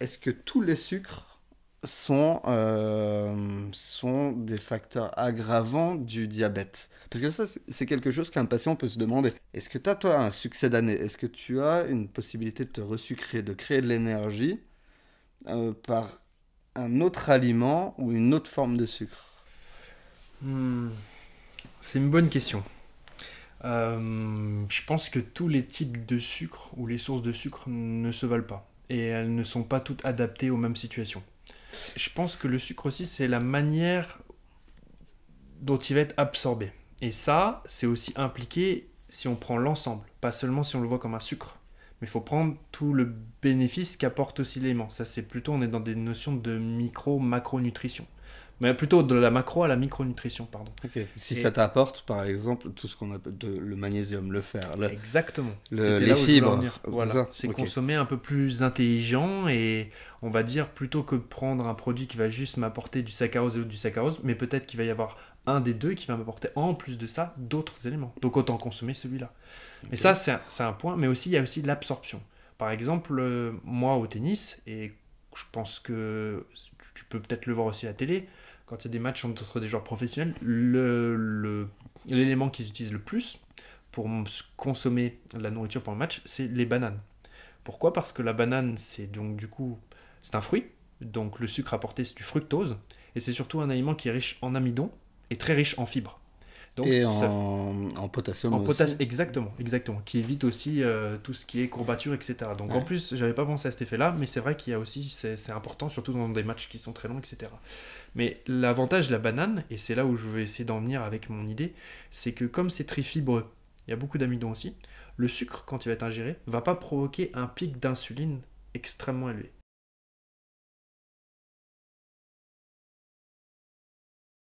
est-ce que tous les sucres sont des facteurs aggravants du diabète? Parce que ça, c'est quelque chose qu'un patient peut se demander. Est-ce que tu as, toi, un succès d'année? Est-ce que tu as une possibilité de te resucrer, de créer de l'énergie par un autre aliment ou une autre forme de sucre? Hmm, c'est une bonne question. Je pense que tous les types de sucre ou les sources de sucre ne se valent pas. Et elles ne sont pas toutes adaptées aux mêmes situations. Je pense que le sucre aussi, c'est la manière dont il va être absorbé. Et ça, c'est aussi impliqué si on prend l'ensemble, pas seulement si on le voit comme un sucre. Mais il faut prendre tout le bénéfice qu'apporte aussi l'élément. Ça, c'est plutôt, on est dans des notions de micro-macronutrition. Mais plutôt de la macro à la micronutrition, pardon. Ok. Si ça Et t'apporte, par exemple, tout ce qu'on appelle le magnésium, le fer, exactement, les c'était là où je voulais en fibres, venir. c'est Voilà, ça? c'est Ok. consommer un peu plus intelligent et on va dire plutôt que de prendre un produit qui va juste m'apporter du saccharose et du saccharose, mais peut-être qu'il va y avoir un des deux qui va m'apporter en plus de ça d'autres éléments. Donc autant consommer celui-là. Mais Ok. ça, c'est un point, mais aussi il y a aussi l'absorption. Par exemple, moi au tennis, et je pense que tu peux peut-être le voir aussi à la télé, quand il y a des matchs entre des joueurs professionnels, l'élément qu'ils utilisent le plus pour consommer la nourriture pour le match, c'est les bananes. Pourquoi? Parce que la banane, c'est donc du coup, c'est un fruit, donc le sucre apporté, c'est du fructose, et c'est surtout un aliment qui est riche en amidon et très riche en fibres. Donc Et ça, en potassium en potasse, aussi. exactement, exactement, qui évite aussi tout ce qui est courbature, etc. Donc en Ouais. plus, j'avais pas pensé à cet effet-là, mais c'est vrai qu'il y a aussi, c'est important, surtout dans des matchs qui sont très longs, etc. Mais l'avantage de la banane, et c'est là où je vais essayer d'en venir avec mon idée, c'est que comme c'est très fibreux, il y a beaucoup d'amidon aussi, le sucre, quand il va être ingéré, va pas provoquer un pic d'insuline extrêmement élevé.